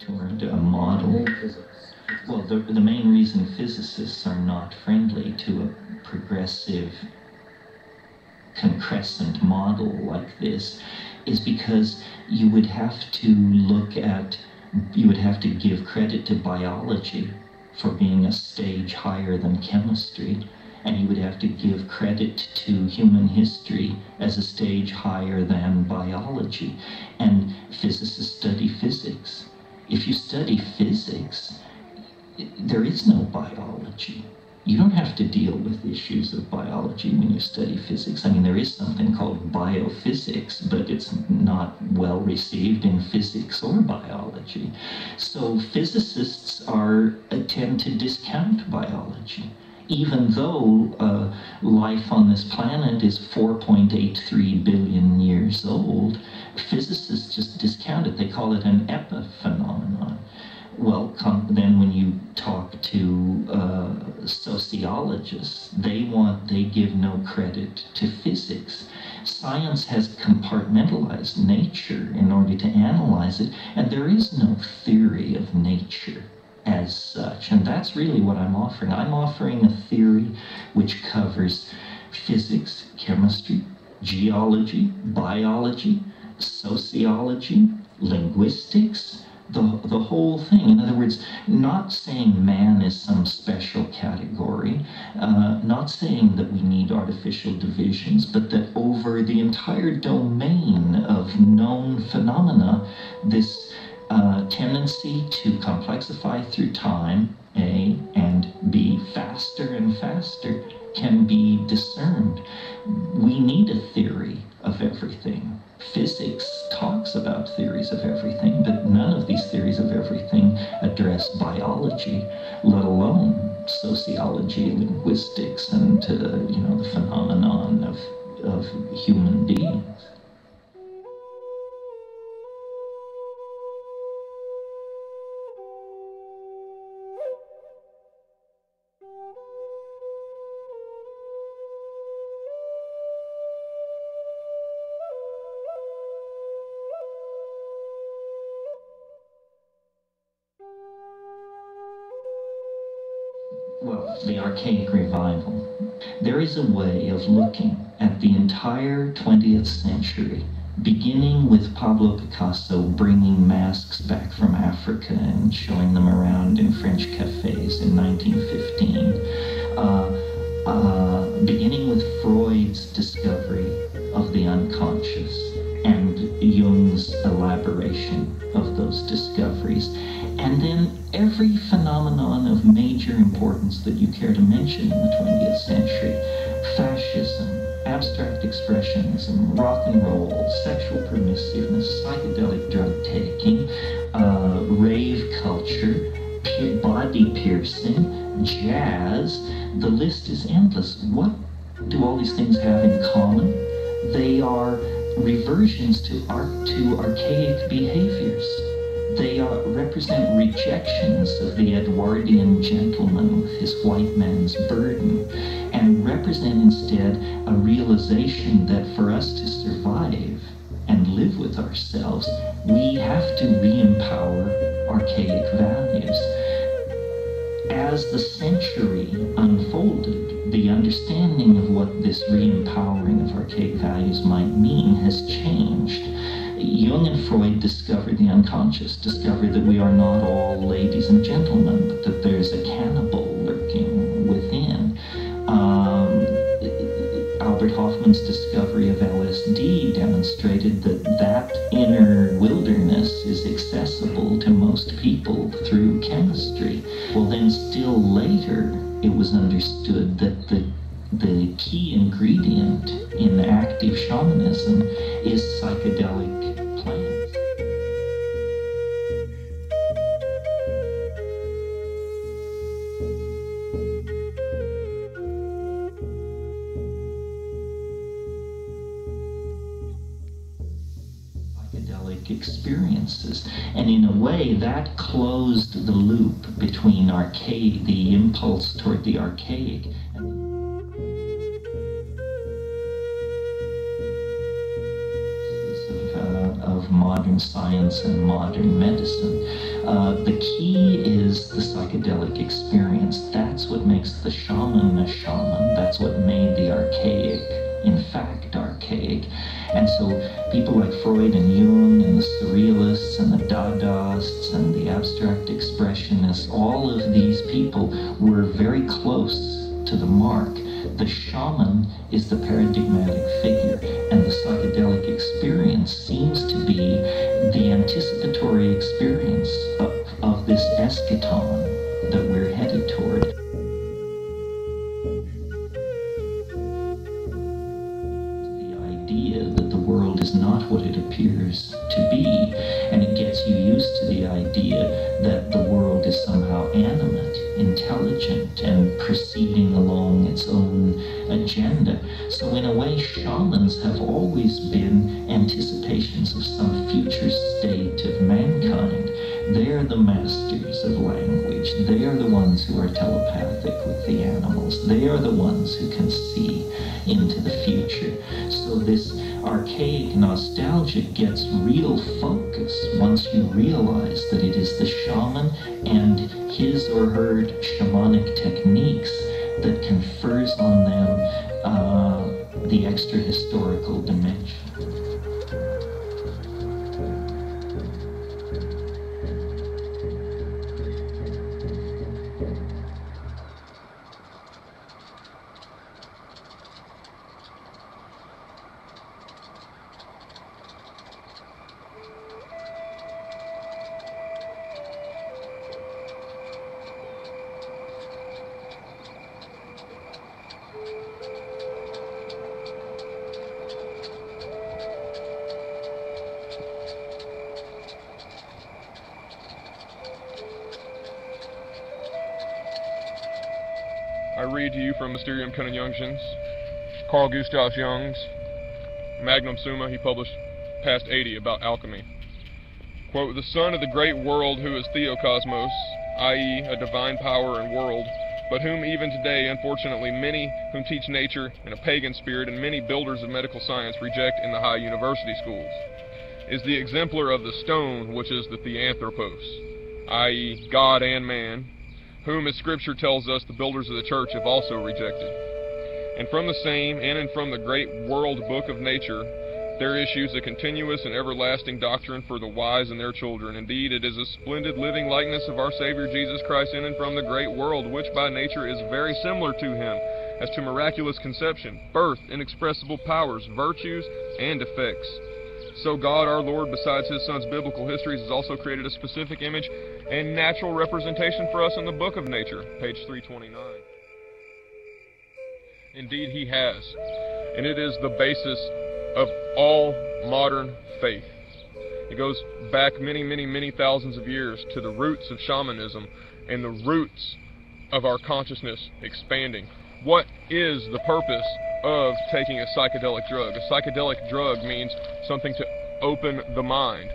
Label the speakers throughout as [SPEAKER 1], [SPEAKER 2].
[SPEAKER 1] toward a model. Well, the main reason physicists are not friendly to a progressive concrescent model like this is because you would have to give credit to biology for being a stage higher than chemistry, and you would have to give credit to human history as a stage higher than biology. And physicists study physics. If you study physics, there is no biology. You don't have to deal with issues of biology when you study physics. I mean, there is something called biophysics, but it's not well received in physics or biology. So physicists tend to discount biology. Even though life on this planet is 4.83 billion years old, physicists just discount it. They call it an epiphenomenon. Well, then when you talk to sociologists, they give no credit to physics. Science has compartmentalized nature in order to analyze it, and there is no theory of nature as such. And that's really what I'm offering. I'm offering a theory which covers physics, chemistry, geology, biology, sociology, linguistics, the whole thing. In other words, not saying man is some special category, not saying that we need artificial divisions, but that over the entire domain of known phenomena, this tendency to complexify through time, A, and B, faster and faster, can be discerned. We need a theory of everything. Physics talks about theories of everything, but none of these theories of everything address biology, let alone sociology, linguistics, and the phenomenon of human beings. Well, the archaic revival. There is a way of looking at the entire 20th century, beginning with Pablo Picasso bringing masks back from Africa and showing them around in French cafes in 1915, beginning with Freud's discovery of the unconscious and Jung's elaboration of those discoveries, and then every phenomenon of major importance that you care to mention in the 20th century: fascism, abstract expressionism, rock and roll, sexual permissiveness, psychedelic drug taking, rave culture, body piercing, jazz. The list is endless. What do all these things have in common? They are reversions to archaic behaviors. They represent rejections of the Edwardian gentleman with his white man's burden, and represent instead a realization that for us to survive and live with ourselves, we have to re-empower archaic values. As the century unfolded, the understanding of what this re-empowering of archaic values might mean has changed. Jung and Freud discovered the unconscious, discovered that we are not all ladies and gentlemen, but that there's a cannibal lurking within. Albert Hoffman's discovery of LSD demonstrated that inner wilderness is accessible to most people through chemistry. Well, then still later, it was understood that the key ingredient in active shamanism is psychedelic plants. Psychedelic experiences, and in a way that closed the loop between the impulse toward the archaic of modern science and modern medicine. The key is the psychedelic experience. That's what makes the shaman a shaman. That's what made the archaic, in fact, archaic. And so people like Freud and Jung and the surrealists and the Dadaists and the abstract expressionists, all of these people were very close to the mark. The shaman is the paradigmatic figure, and the psychedelic experience seems to be the anticipatory experience of this eschaton that we're headed toward. That the world is not what it appears to be, and it gets you used to the idea that the world is somehow animate, intelligent, and proceeding along its own agenda. So in a way, shamans have always been anticipations of some future state of mankind. They're the masters of language. They are the ones who are telepathic with the animals. They are the ones who can see into the future. So this archaic nostalgia gets real focus once you realize that it is the shaman and his or her shamanic techniques that confers on them the extra historical dimension.
[SPEAKER 2] I read to you from Mysterium Conjungens, Carl Gustav Jung's Magnum Summa. He published past 80 about alchemy. Quote, "The son of the great world who is Theokosmos, i.e. a divine power and world, but whom even today, unfortunately, many whom teach nature in a pagan spirit and many builders of medical science reject in the high university schools, is the exemplar of the stone, which is the Theanthropos, i.e. God and man, whom, as Scripture tells us, the builders of the church have also rejected. And from the same, and from the great world book of nature, there issues a continuous and everlasting doctrine for the wise and their children. Indeed, it is a splendid living likeness of our Savior Jesus Christ in and from the great world, which by nature is very similar to him, as to miraculous conception, birth, inexpressible powers, virtues, and effects. So God our Lord, besides his Son's biblical histories, has also created a specific image and natural representation for us in the book of nature," page 329. Indeed, he has, and it is the basis of all modern faith. It goes back many, many, many thousands of years to the roots of shamanism and the roots of our consciousness expanding. What is the purpose of taking a psychedelic drug? A psychedelic drug means something to open the mind,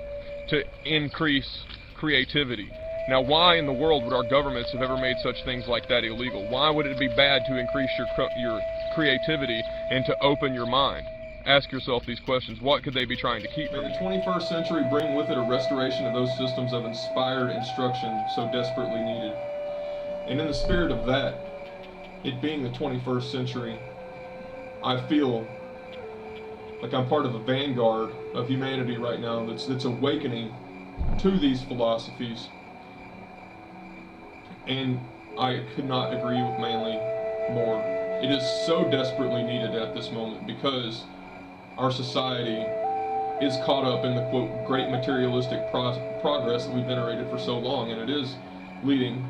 [SPEAKER 2] to increase creativity. Now, why in the world would our governments have ever made such things like that illegal? Why would it be bad to increase your creativity and to open your mind? Ask yourself these questions. What could they be trying to keep from you?
[SPEAKER 3] May the 21st century bring with it a restoration of those systems of inspired instruction so desperately needed. And in the spirit of that, it being the 21st century, I feel like I'm part of a vanguard of humanity right now that's awakening to these philosophies. And I could not agree with Manly more. It is so desperately needed at this moment because our society is caught up in the, quote, great materialistic progress that we've venerated for so long, and it is leading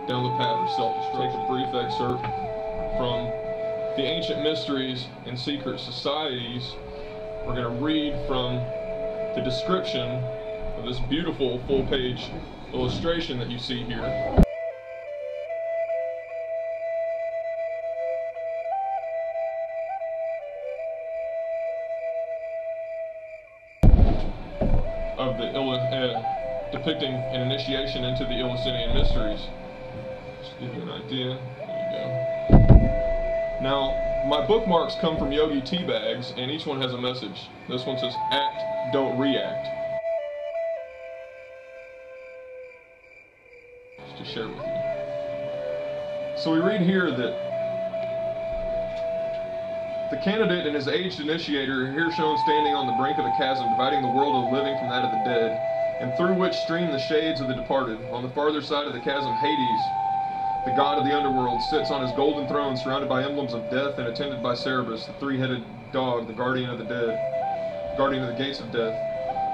[SPEAKER 3] down the path of self-destruction. Take a brief excerpt from the Ancient Mysteries and Secret Societies. We're going to read from the description of this beautiful full-page illustration that you see here. Of the depicting an initiation into the Elusinian Mysteries. Just to give you an idea. There you go. Now, my bookmarks come from Yogi Tea Bags, and each one has a message. This one says, "Act, don't react." to share with you. So we read here that the candidate and his aged initiator are here shown standing on the brink of a chasm dividing the world of the living from that of the dead, and through which stream the shades of the departed. On the farther side of the chasm, Hades, the god of the underworld, sits on his golden throne surrounded by emblems of death and attended by Cerberus, the three-headed dog, the guardian of the dead, guardian of the gates of death.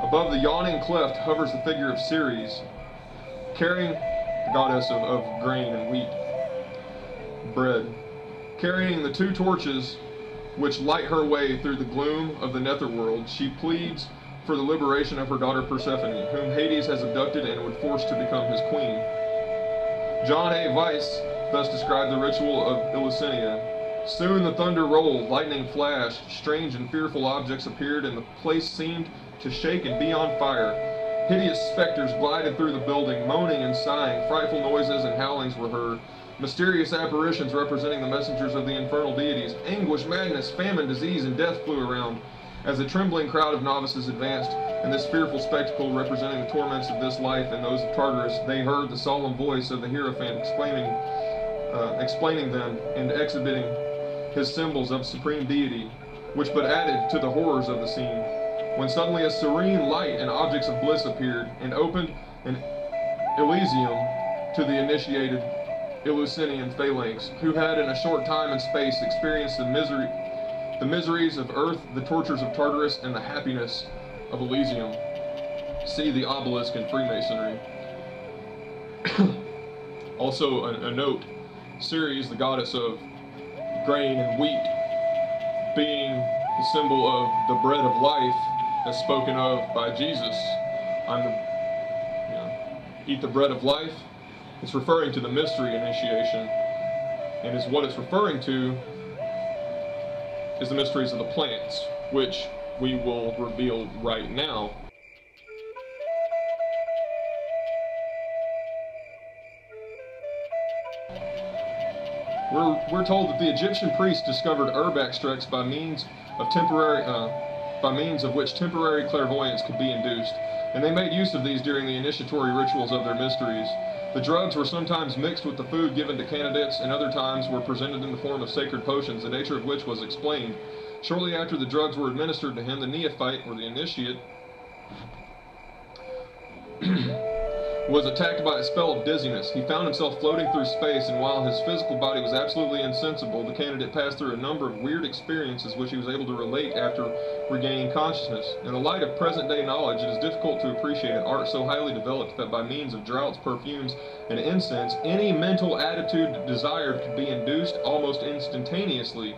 [SPEAKER 3] Above the yawning cleft hovers the figure of Ceres, carrying the goddess of grain and wheat, bread, carrying the two torches which light her way through the gloom of the netherworld. She pleads for the liberation of her daughter Persephone, whom Hades has abducted and would force to become his queen. John A. Weiss thus described the ritual of Eleusinian. Soon the thunder rolled, lightning flashed, strange and fearful objects appeared, and the place seemed to shake and be on fire. Hideous specters glided through the building, moaning and sighing. Frightful noises and howlings were heard. Mysterious apparitions representing the messengers of the infernal deities. Anguish, madness, famine, disease, and death flew around. As a trembling crowd of novices advanced, in this fearful spectacle representing the torments of this life and those of Tartarus, they heard the solemn voice of the Hierophant explaining them and exhibiting his symbols of supreme deity, which but added to the horrors of the scene. When suddenly a serene light and objects of bliss appeared, and opened an Elysium to the initiated Eleusinian phalanx, who had in a short time and space experienced the miseries of earth, the tortures of Tartarus, and the happiness of Elysium. See the obelisk in Freemasonry. Also a note, Ceres, the goddess of grain and wheat, being the symbol of the bread of life, as spoken of by Jesus. Eat the bread of life. It's referring to the mystery initiation, and is what it's referring to is the mysteries of the plants, which we will reveal right now. We're told that the Egyptian priests discovered herb extracts by means of which temporary clairvoyance could be induced, and they made use of these during the initiatory rituals of their mysteries. The drugs were sometimes mixed with the food given to candidates, and other times were presented in the form of sacred potions, the nature of which was explained. Shortly after the drugs were administered to him, the neophyte, or the initiate, was attacked by a spell of dizziness. He found himself floating through space, and while his physical body was absolutely insensible, the candidate passed through a number of weird experiences which he was able to relate after regaining consciousness. In the light of present-day knowledge, it is difficult to appreciate an art so highly developed that by means of draughts, perfumes, and incense, any mental attitude desired could be induced almost instantaneously.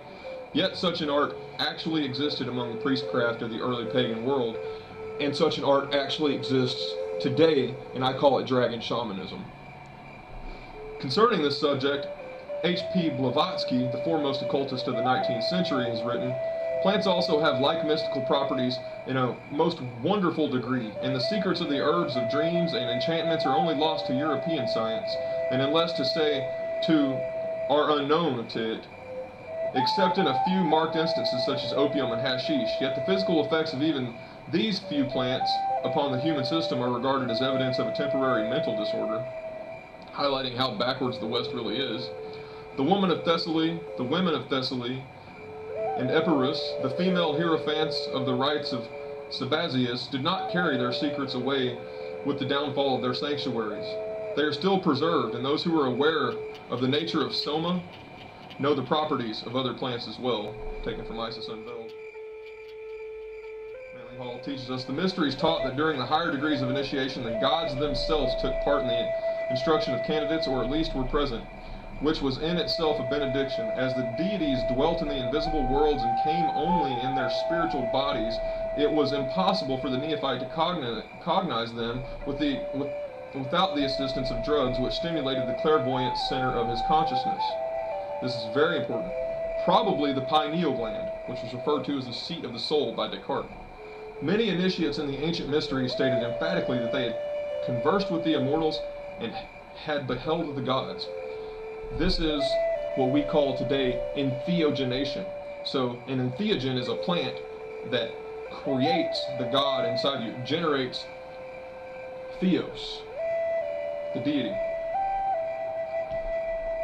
[SPEAKER 3] Yet such an art actually existed among the priestcraft of the early pagan world, and such an art actually exists today, and I call it dragon shamanism. Concerning this subject, H.P. Blavatsky, the foremost occultist of the 19th century, has written, "Plants also have like mystical properties in a most wonderful degree, and the secrets of the herbs of dreams and enchantments are only lost to European science, and unless to say to are unknown to it, except in a few marked instances such as opium and hashish. Yet the physical effects of even these few plants upon the human system are regarded as evidence of a temporary mental disorder," highlighting how backwards the West really is. The women of Thessaly, and Epirus, the female hierophants of the rites of Sabazius, did not carry their secrets away with the downfall of their sanctuaries. They are still preserved, and those who are aware of the nature of soma know the properties of other plants as well, taken from Isis Unveiled. Manly Hall teaches us the mysteries taught that during the higher degrees of initiation, the gods themselves took part in the instruction of candidates, or at least were present, which was in itself a benediction. As the deities dwelt in the invisible worlds and came only in their spiritual bodies, it was impossible for the neophyte to cognize them without the assistance of drugs, which stimulated the clairvoyant center of his consciousness. This is very important. Probably the pineal gland, which was referred to as the seat of the soul by Descartes. Many initiates in the ancient mysteries stated emphatically that they had conversed with the immortals and had beheld the gods. This is what we call today entheogenation. So an entheogen is a plant that creates the god inside you, generates theos, the deity.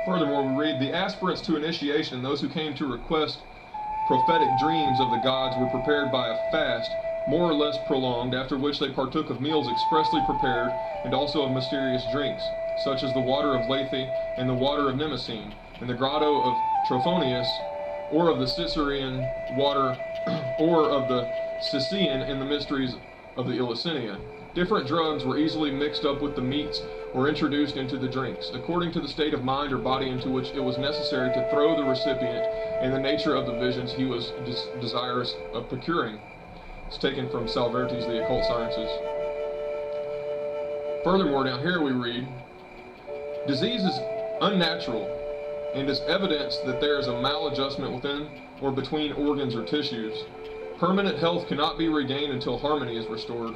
[SPEAKER 3] Furthermore, we read, the aspirants to initiation, those who came to request prophetic dreams of the gods, were prepared by a fast, more or less prolonged, after which they partook of meals expressly prepared, and also of mysterious drinks, such as the water of Lethe and the water of Nemesine, and the grotto of Trophonius, or of the Cicerene water, or of the Cicean in the mysteries of the Elusinian. Different drugs were easily mixed up with the meats or introduced into the drinks, according to the state of mind or body into which it was necessary to throw the recipient and the nature of the visions he was desirous of procuring. It's taken from Salverti's The Occult Sciences. Furthermore, down here we read, disease is unnatural and is evidence that there is a maladjustment within or between organs or tissues. Permanent health cannot be regained until harmony is restored.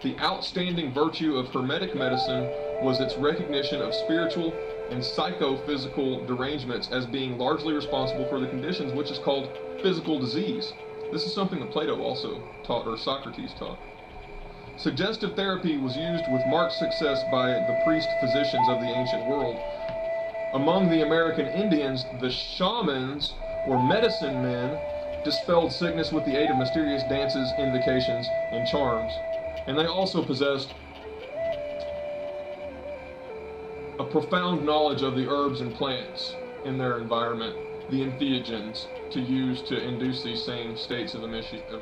[SPEAKER 3] The outstanding virtue of Hermetic medicine was its recognition of spiritual and psychophysical derangements as being largely responsible for the conditions which is called physical disease. This is something that Plato also taught, or Socrates taught. Suggestive therapy was used with marked success by the priest-physicians of the ancient world. Among the American Indians, the shamans, or medicine men, dispelled sickness with the aid of mysterious dances, invocations, and charms. And they also possessed a profound knowledge of the herbs and plants in their environment, the entheogens, to use to induce these same states of initiation.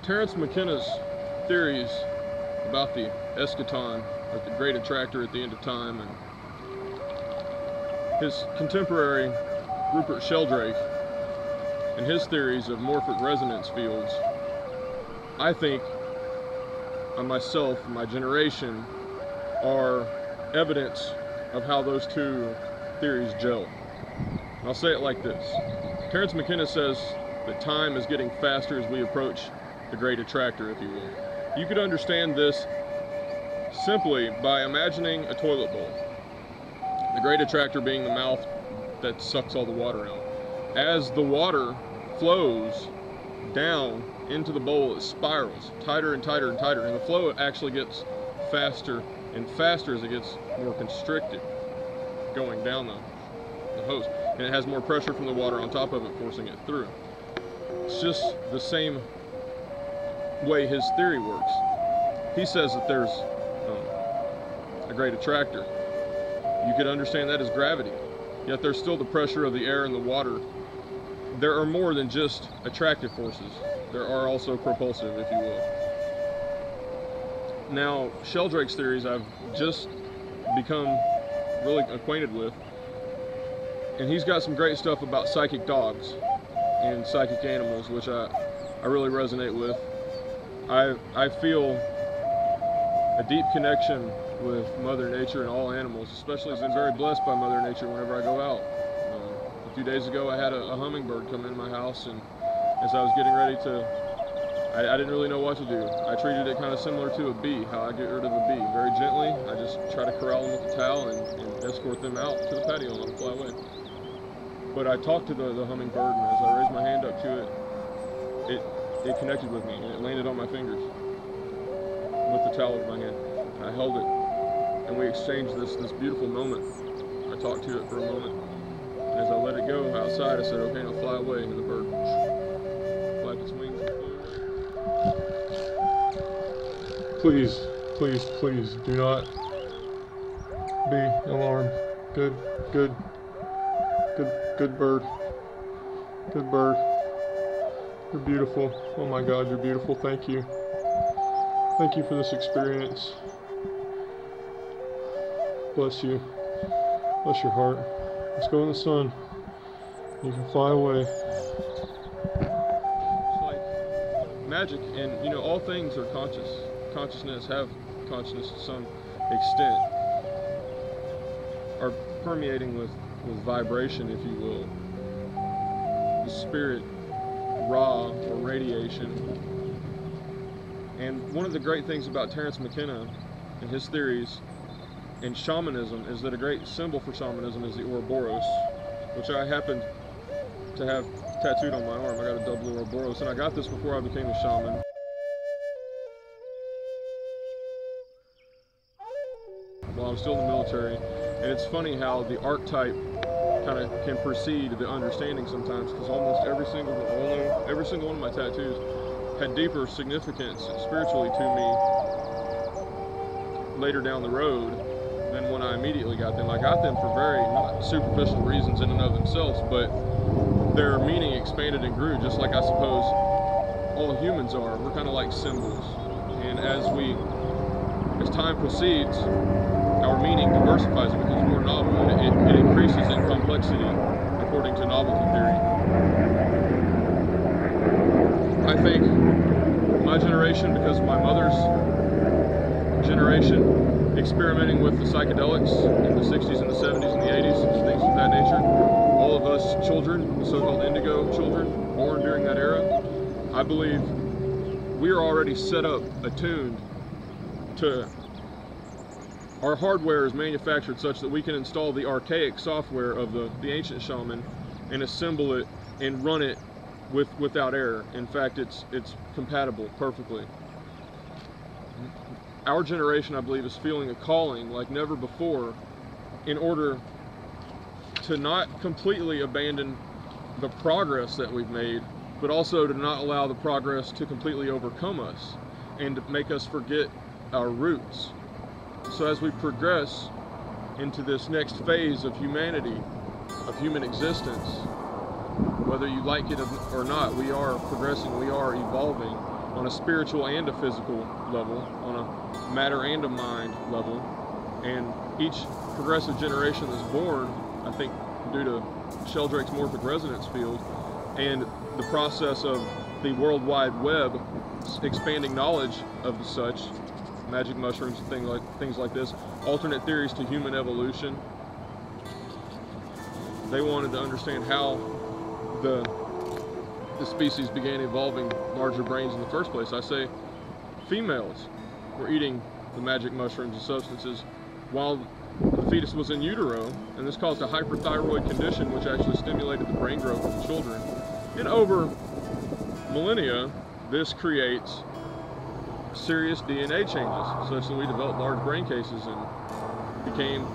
[SPEAKER 2] Terrence McKenna's theories about the eschaton, or the great attractor at the end of time, and his contemporary Rupert Sheldrake and his theories of morphic resonance fields, I think, myself and my generation, are evidence of how those two theories gel. And I'll say it like this. Terrence McKenna says that time is getting faster as we approach the great attractor, if you will. You could understand this simply by imagining a toilet bowl. The great attractor being the mouth that sucks all the water out. As the water flows down into the bowl, it spirals tighter and tighter and tighter, and the flow actually gets faster and faster as it gets more constricted going down the hose, and it has more pressure from the water on top of it, forcing it through. It's just the same way his theory works. He says that there's a great attractor. You could understand that as gravity, yet there's still the pressure of the air and the water. There are more than just attractive forces. There are also propulsive, if you will. Now, Sheldrake's theories I've just become really acquainted with, and he's got some great stuff about psychic dogs and psychic animals, which I really resonate with. I feel a deep connection with Mother Nature and all animals, especially as I'm very blessed by Mother Nature whenever I go out. A few days ago I had a hummingbird come in my house, and as I was getting ready to, I didn't really know what to do. I treated it kind of similar to a bee, how I get rid of a bee. Very gently, I just try to corral them with a towel and escort them out to the patio and let them fly away. But I talked to the hummingbird, and as I raised my hand up to it, it connected with me, and it landed on my fingers with the towel over my hand. And I held it, and we exchanged this beautiful moment. I talked to it for a moment, and as I let it go outside, I said, okay, now fly away, and the bird flapped its wings.
[SPEAKER 3] Please, please, please do not be alarmed. Good bird. Good bird. You're beautiful. Oh my God, you're beautiful. Thank you. Thank you for this experience. Bless you. Bless your heart. Let's go in the sun. You can fly away.
[SPEAKER 2] It's like magic, and you know, all things are conscious. Consciousness have consciousness to some extent, are permeating with vibration, if you will. The spirit, raw, or radiation. And one of the great things about Terrence McKenna and his theories in shamanism is that a great symbol for shamanism is the Ouroboros, which I happen to have tattooed on my arm. I got a double Ouroboros, and I got this before I became a shaman. While I was still in the military, and it's funny how the archetype kind of can precede the understanding sometimes, because almost every single one of my tattoos had deeper significance spiritually to me later down the road than when I immediately got them. I got them for very not superficial reasons in and of themselves, but their meaning expanded and grew, just like I suppose all humans are. We're kind of like symbols, and as time proceeds, our meaning diversifies, it becomes more novel, and it increases in complexity according to novelty theory. I think my generation, because of my mother's generation, experimenting with the psychedelics in the 60s and the 70s and the 80s, things of that nature, all of us children, the so-called Indigo Children, born during that era, I believe we are already set up, attuned to. Our hardware is manufactured such that we can install the archaic software of the ancient shaman and assemble it and run it without error. In fact, it's compatible perfectly. Our generation, I believe, is feeling a calling like never before in order to not completely abandon the progress that we've made, but also to not allow the progress to completely overcome us and to make us forget our roots. So as we progress into this next phase of humanity, of human existence, whether you like it or not, we are progressing, we are evolving on a spiritual and a physical level, on a matter and a mind level. And each progressive generation that's born, I think due to Sheldrake's morphic resonance field and the process of the World Wide Web expanding knowledge of the such, magic mushrooms and things like this, alternate theories to human evolution. They wanted to understand how the species began evolving larger brains in the first place. I say females were eating the magic mushrooms and substances while the fetus was in utero, and this caused a hyperthyroid condition which actually stimulated the brain growth of the children. And over millennia, this creates serious DNA changes, such that we developed large brain cases and became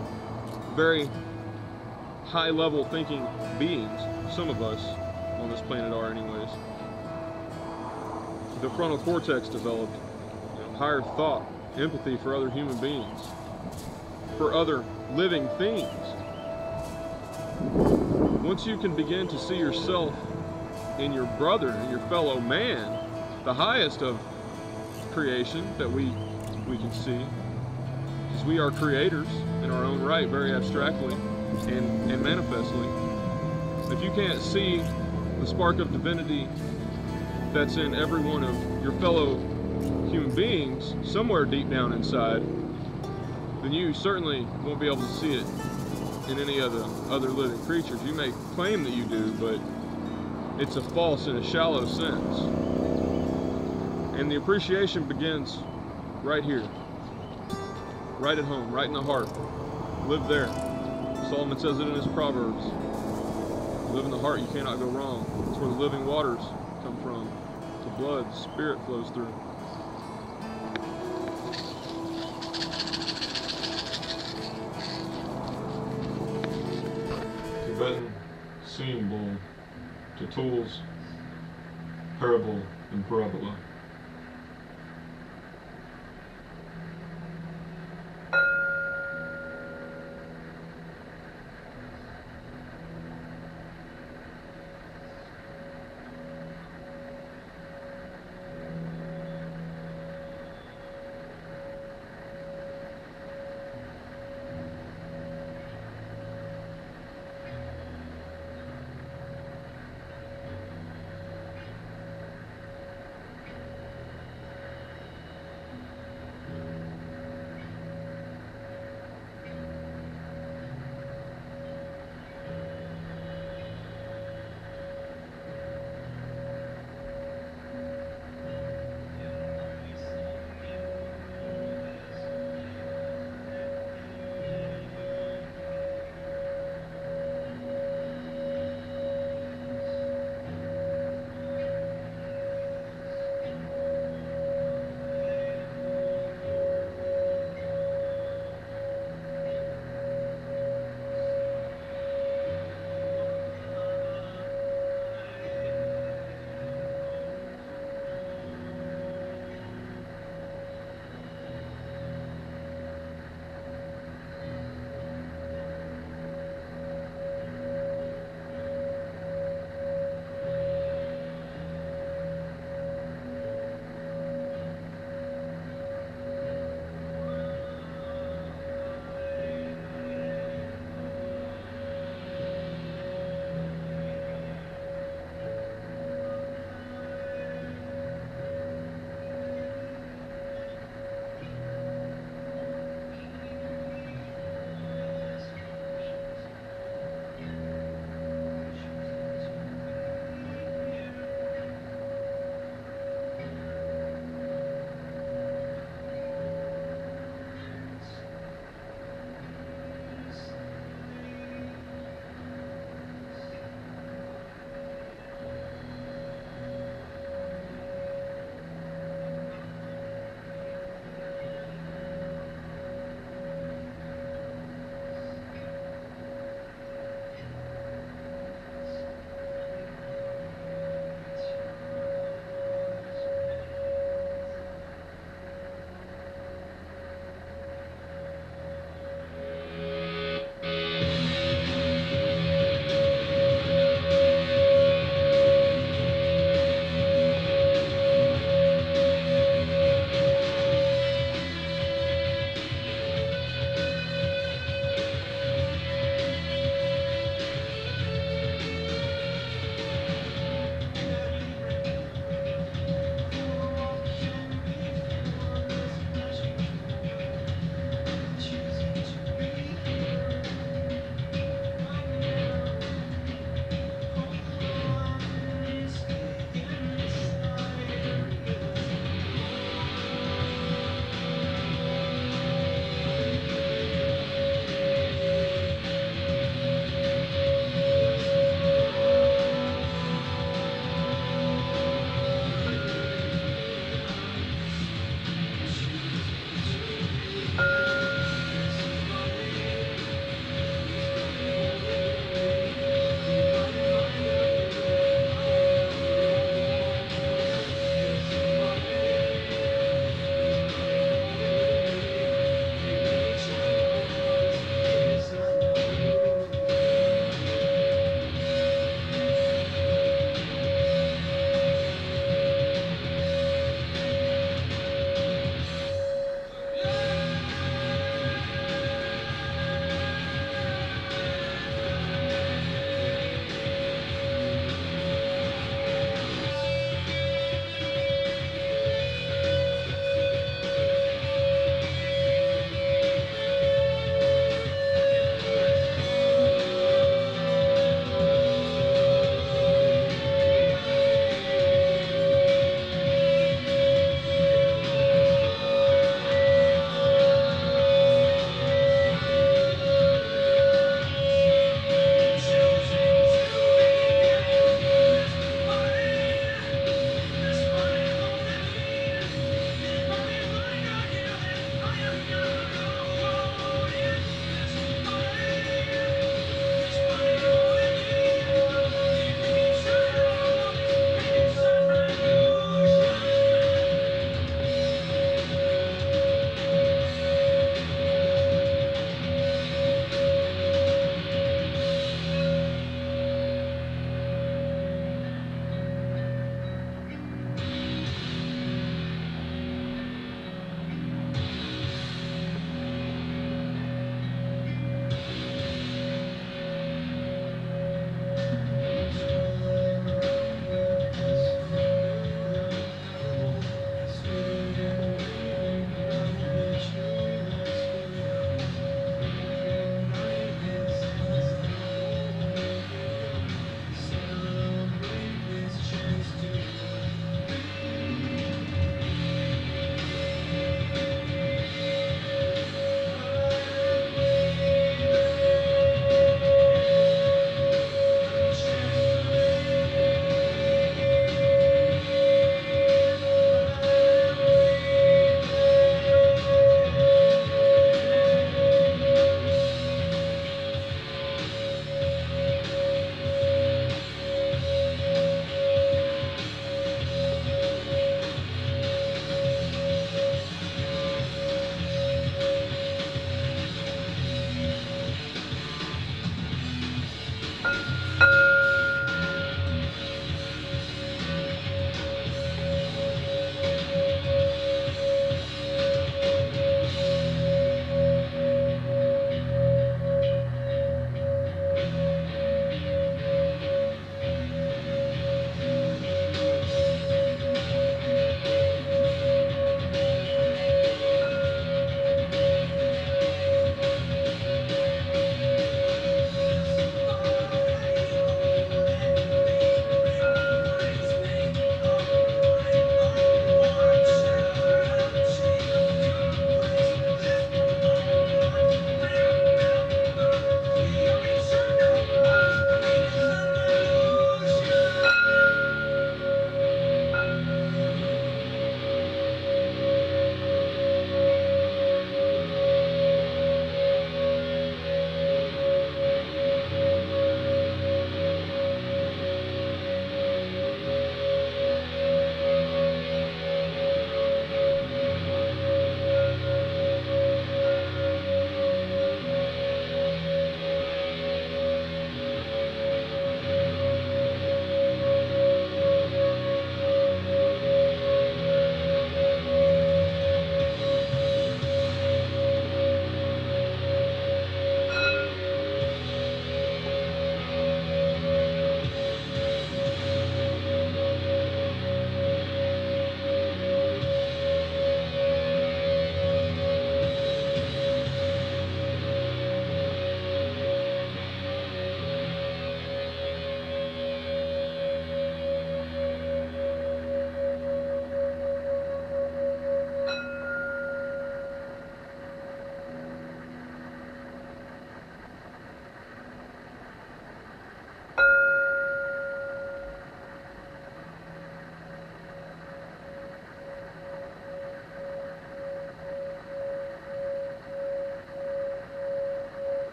[SPEAKER 2] very high-level thinking beings. Some of us on this planet are anyways. The frontal cortex developed, higher thought, empathy for other human beings, for other living things. Once you can begin to see yourself in your brother, in your fellow man, the highest of creation that we can see, because we are creators in our own right, very abstractly and manifestly. If you can't see the spark of divinity that's in every one of your fellow human beings somewhere deep down inside, then you certainly won't be able to see it in any other living creatures. You may claim that you do, but it's a false and a shallow sense. And the appreciation begins right here, right at home, right in the heart. Live there. Solomon says it in his Proverbs. Live in the heart, you cannot go wrong. It's where the living waters come from. The blood, the spirit flows through.
[SPEAKER 3] Tibetan singing bowl to tools, parable, and parabola.